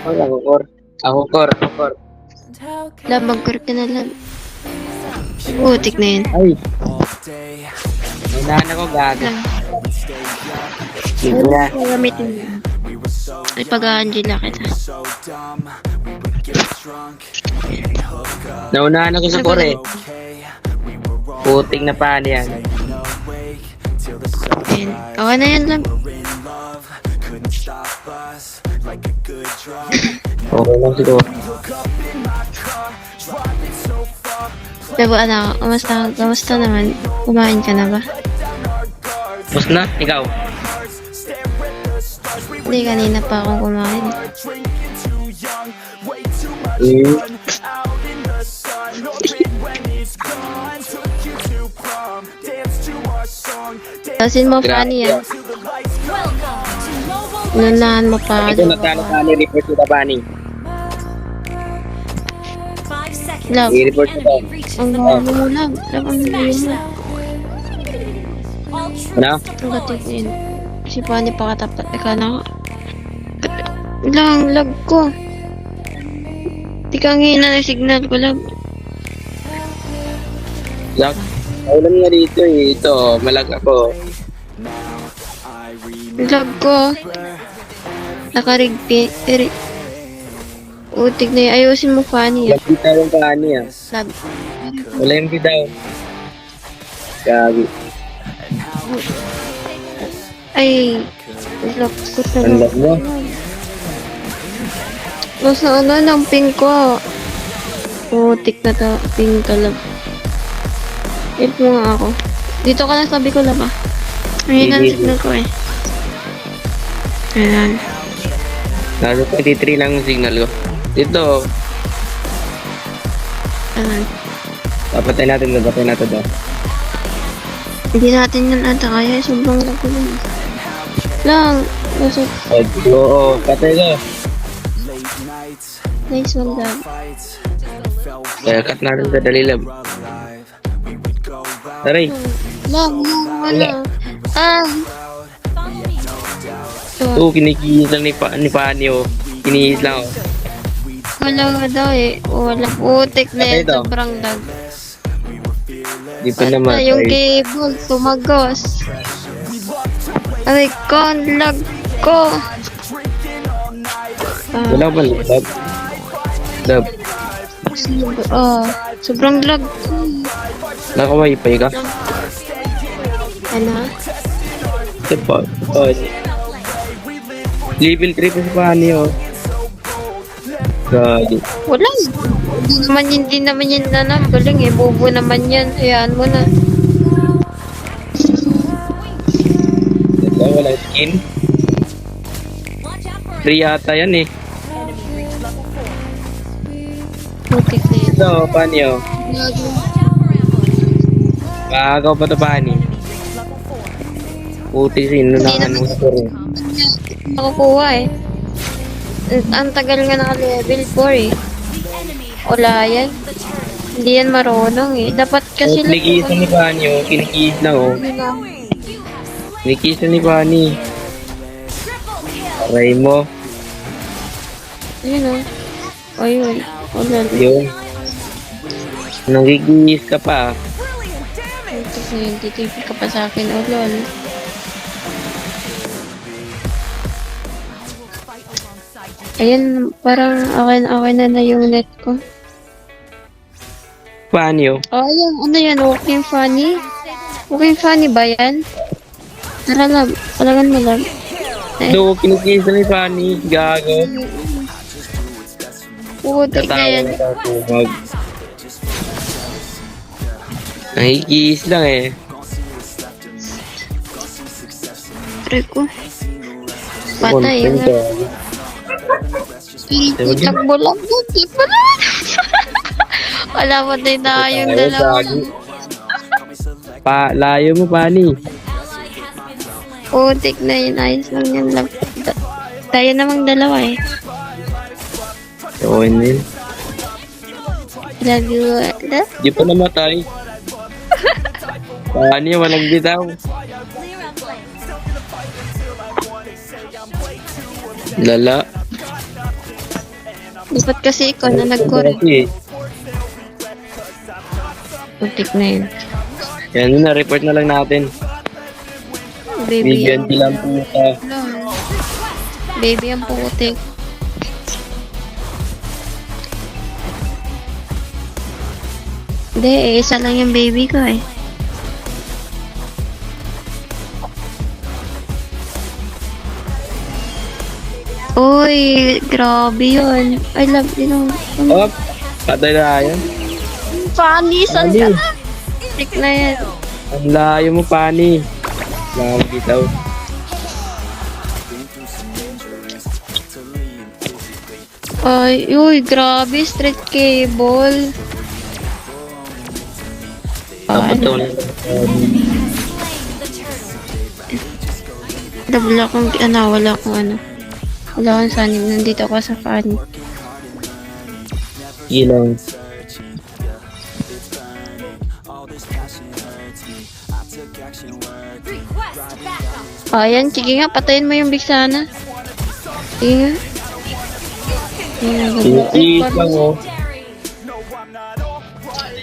Wala, ako core. Ako core. Lab, mag-core ka na lang. Butik na yun. Ay! Unahan ako gago. Lang. Sige na. Gamitin mo. Ay, pag-Angela kita. Naunahan ako sa core. Puting na paano yan. Ayun. Okay na yan lang. Okay lang siguro. Diba anak, kamusta naman? Kumain ka na ba? Tapos na, ikaw. Hindi, kanina pa akong kumain. Tasin mo, funny yan. Nunahan mo pa. Ito natalo ka ni report to the bunny. Love, I-report ko to. ang gawin mo lang. Love, ang gawin mo. Ano? Ang gatik yun. Si Funny pa katapat. Ika na. Lang, lag ko. Di kang hina na signal ko, love. Lag. Ulan nga dito eh. Ito, malag ako. Lag ko. Nakarigpi. Utik na yun. Ayusin mo, Funny. Lag bitaw yung paani ah. Lag. Wala yung bitaw. Gabi. Ay. Lag ko Ang talaga. lag mo. Mas na ano ng pink ko. Utik na to. Pink ka, love. Help mo nga ako. Dito ka na sabi ko, love ah. Ayun ang Sige. signal ko eh. Ayan. Nasa 23 lang yung signal ko. Dito, Ayan. papatay natin to. Hindi natin yan ata kaya. Sobrang lag ko lang. Lang. Nasa Oo, patay ko. nice one, love. Kaya cut natin sa dalilab. Taray. Lang. Wala. Ah. Oo, kinikihis lang ni Pani oh. Kinihis lang oh. Wala nga daw eh. Wala. Utik na Patay yan. daw. Sobrang lag. Di pa naman. Basta yung Ay, cable, tumagos. Aray ko, ang lag ko. wala ba lab? Lab, Sobrang lag ko. naka-wifi ka? Ano? Diba? Level 3 pa si Pani oh. Gagi. Wala. Hindi naman yun na galing eh. Bobo naman yan. Hayaan mo na. Wala skin. Free yata yan eh. Putik na yan. Ito, Pani oh. Maagaw pa to Pani. Puti sinunahan mo sa rin. Nakukuha eh. Ang tagal nga naka-level 4 eh. Wala yan. Hindi yan marunong eh. Dapat kasi Kinikihis ni Pani oh. Kinikihis lang oh. Kinikihis ni Pani. Aray mo. Yun o. Oy. Wala. Yun. Nangigihis ka pa. Ito na yun. Titipid ka pa sa akin. O lol. Ayan. Parang okay na yung net ko. Pani oh. Oh, ayan. Ano yan? Okay funny? Okay funny ba yan? Tara lab. Palagan mo lab. Do, kinikihis ni Pani. Gago. Putik na yan. Tatawag. Nangigihis lang eh. Try ko. Patay yun. Takbo lang. Di pa naman. Wala pa din na yung dalawa. Layo mo, Pani. Putik na yun. Ayos lang yan. Tayo namang dalawa eh. Oo, yun. Love you. Di pa namatay. Pani, walang bitaw. Lala. Dapat kasi ikaw na nag-correct. Kasi, Putik na yun. yan na, report na lang natin. Baby Bigyan ang... lang po ka. Baby ang putik. Hindi, isa lang yung baby ko eh. Uy, grabe yun. I love you. Op, patay na yan. Funny, saan ka Funny. na? Tik na yan. Ang layo mo, Pani. Layo bitaw. Ay, uy, grabe, straight cable. Dapat Ano? to lang. Wala akong, wala akong ano. Wala akong sanig, nandito ako sa fan. Ilang. Ayan, sige nga, patayin mo yung bigsana. Sige nga. Pinipis lang, oh.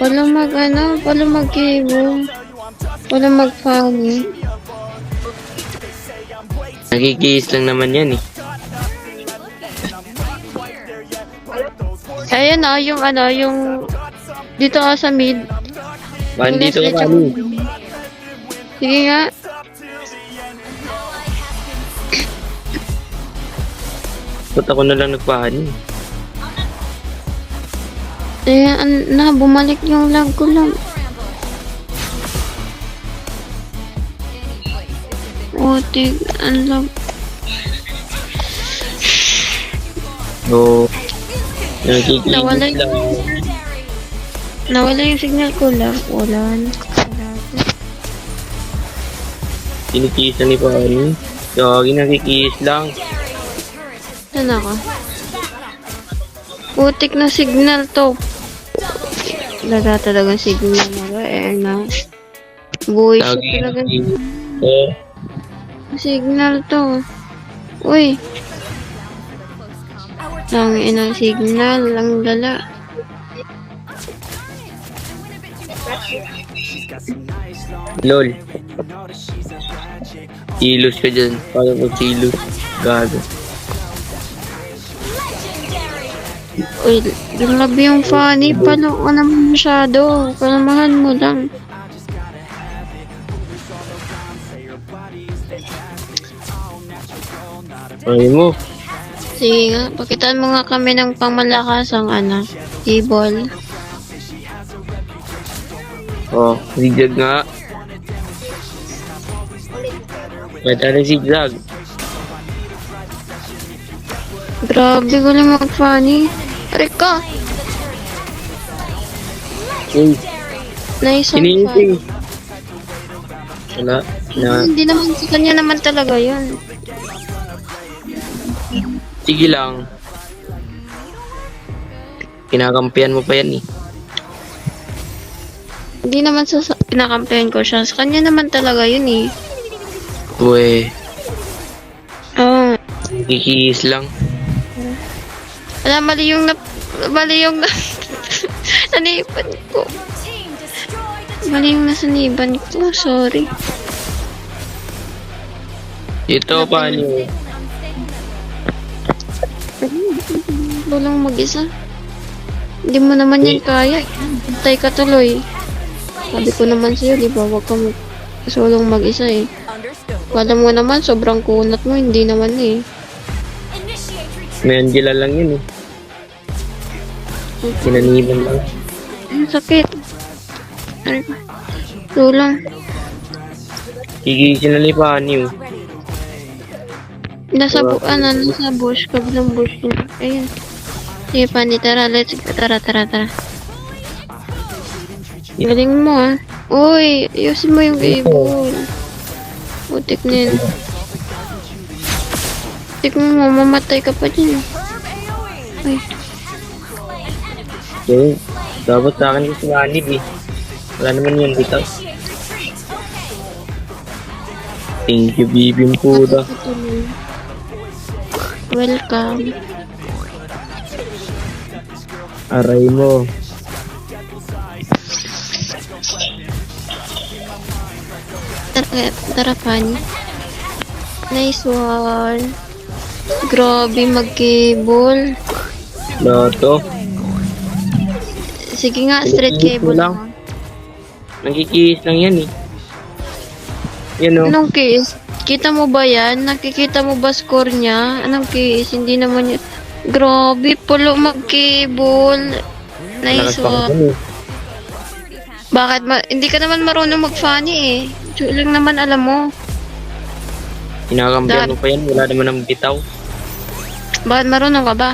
Wala wala mag-cable. Wala mag-funny. Nagkikis lang naman yan, eh. Ayan yung dito ka sa mid. Bandito ka, Pani. Sige nga. Ba't ako na lang nagpani? Ayan, bumalik yung lag ko lang. Otig, ang lag. So, nagkikis Nawala lang. Nawala yung signal ko lang. Wala. Kinikisan ni Pani. Gagi, nagkikis lang. Saan ako? Putik na signal to. Wala talagang signal na na. Buhay siya Gagi, talagang oh. signal to. Uy. Ang inang signal. Ang lala. Lol. Kilos ka dyan. Paano ko kilos? Gago. Uy, grabe yung funny. Palo ka naman masyado. Kalamahan mo lang. Ay mo. Sige nga, pakitaan mo nga kami ng pamalakas ang cable. Oh, zigzag nga. May tayo zigzag. Grabe ko lang mag-funny. Rika! Uy, Nice ang kinikiting. Wala. Na. Hindi naman sa kanya naman talaga yun. Sige lang. Kinakampihan mo pa yan, eh. Hindi naman pinakampihan ko siya. Sa kanya naman talaga yun eh. Uwe. Ah, Kikis lang. wala, mali yung naniban ko. Mali yung nasaniban ko. Sorry. Ito, paano? Walang mag-isa. Hindi mo naman yan kaya. Tay ka tuloy. Sabi ko naman sa'yo, di ba? Huwag kang sulong mag-isa eh. Wala mo naman, sobrang kunat mo. Hindi naman eh. May Angela lang yun, eh. Sinaniban lang. Ang sakit. Ano ba? Tulang. Kikisin na ni Pani, oh. Nasa bush. Kabilang bush yun. Ayun. Sige, Pani, tara. Let's go. Tara. Galing mo ah. Uy, ayusin mo yung cable. Putik na yun. Putik mo, mamamatay ka pa dyan. Ay, So, dapat sa akin kasi manib, eh. Wala naman yun, dito. Thank you, bibim puda. welcome. Aray mo. Tara, Fanny. Nice one. Grabe, mag-cable. Loto. Sige nga, straight Nagkikis cable lang. mo. Nagkikis lang yan eh. Yan o. Anong case? Kita mo ba yan? Nakikita mo ba score niya? Anong case? Hindi naman yun. Grabe, pulo mag-cable. Nice Lakas pa one. ko eh. Bakit? Hindi ka naman marunong mag-funny eh. Tsyo lang naman alam mo. Kinakampihan mo pa yan. Wala naman ang bitaw. Bakit marunong ka ba?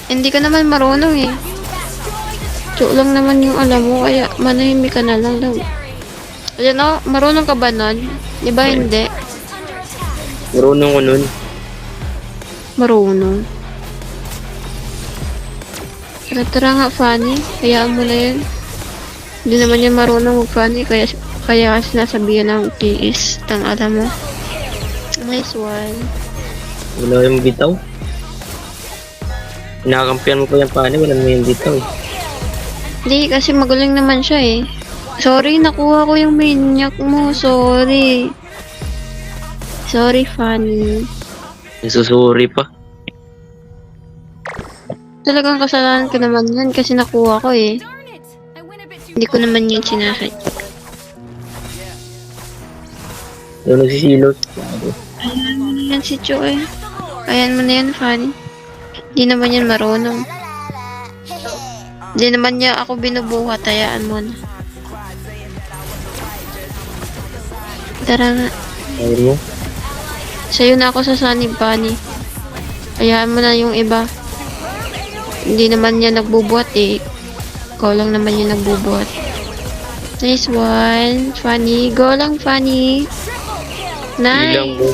Hindi ka naman marunong eh. Tsyo lang naman yung alam mo. Kaya manahimik ka na lang daw. Ayan o, marunong ka ba nun? Di ba hindi? Marunong ko nun. Marunong. Tara nga, Fanny. Hayaan mo na yun. Hindi naman yan marunong mag-funny. Kaya sinasabihan ng tiis. Tang alam mo. Nice one. Wala yung bitaw. Kinakampihan mo pa yan paano. Wala mo yung bitaw. Hindi, kasi magaling naman siya eh. Sorry, nakuha ko yung minyak mo. Sorry. Sorry, Fanny. Nagsusuri pa. Talagang kasalanan ko naman yan kasi nakuha ko eh. Hindi ko naman yun sinakit. Yung nagsisilos. Yan si Cho eh. Ayan mo na yan, Fanny. Hindi naman yan marunong. Hindi naman niya ako binubuhat. Hayaan mo na. Tara nga. Ayun mo. Sa'yo na ako sasanib, Fanny. Hayaan mo na yung iba. Hindi naman niya nagbubuhat eh. Ikaw lang naman yung nagbubuhat. Nice one. Fanny. Go lang, Fanny. Ilang Nice. mo.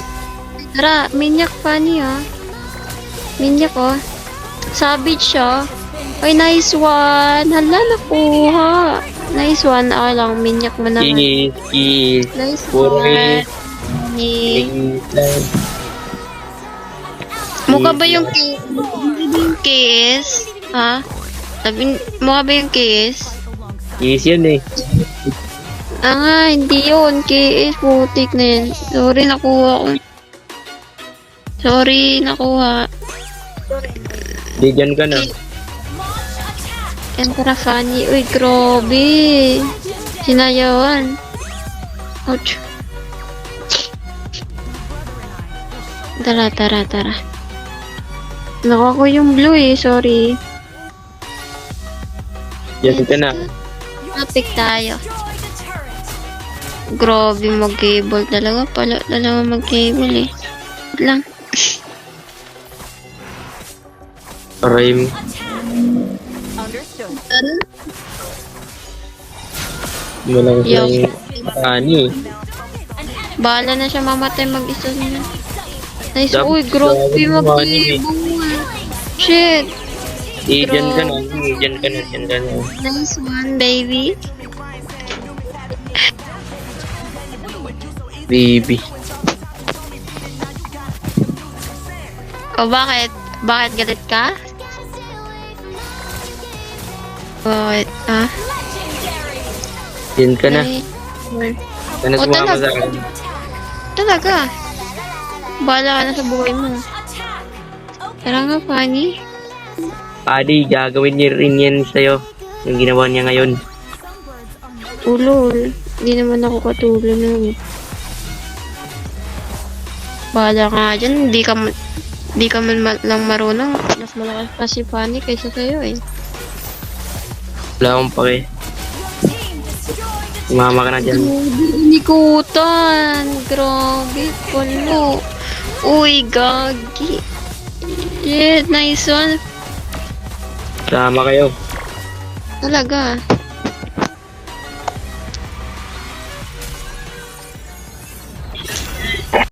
Tara, minyak, Fanny ah. Minyak oh. Savage siya. Ay, nice one. Hala, nakuha. Nice one. Ako lang, minyak mo naman. Kiss. Nice Puro one. kiss. Fanny. Kiss. Mukha ba yung kiss? Ha? Sabi, mukha ba yung kiss? Kiss yan eh. Ah nga, hindi yun. KS, putik na yan. Sorry, nakuha ko. Sorry, nakuha. Bigyan ka na. Enter Fanny. Uy, grabe. Sinayawan. Ouch. Tara. Nakuha ko yung blue eh, sorry. Yan ka na. Topic tayo. Grabe mag-cable talaga. Pala talaga mag-cable eh. Wait lang. Aray mo. Wala ko Yo. siyang ani. Bahala na siya mamatay mag-isa niya. Nice. Dapat Uy, grabe grabe mag-cable. Shit. Diyan ka na. Diyan ka na. Nice one, baby. Baby. O bakit? Bakit galit ka? Bakit? Ah? Diyan ka na. Sana O, sumama talaga? sa akin. Talaga? Bahala ka na sa buhay mo. Tara nga, Fanny. Adi, gagawin niya rin yan sa'yo. Yung ginawa niya ngayon. Ulol. Hindi naman ako katulad nun. Bahala ka nga dyan. Di ka man lang marunong. Mas malakas pa si Fanny kaysa sa'yo eh. Wala akong pake. Sumama ka na dyan. Nikutan. Grabe. Palo. Uy, gagi. Yeah, nice one. Sama kayo. Talaga.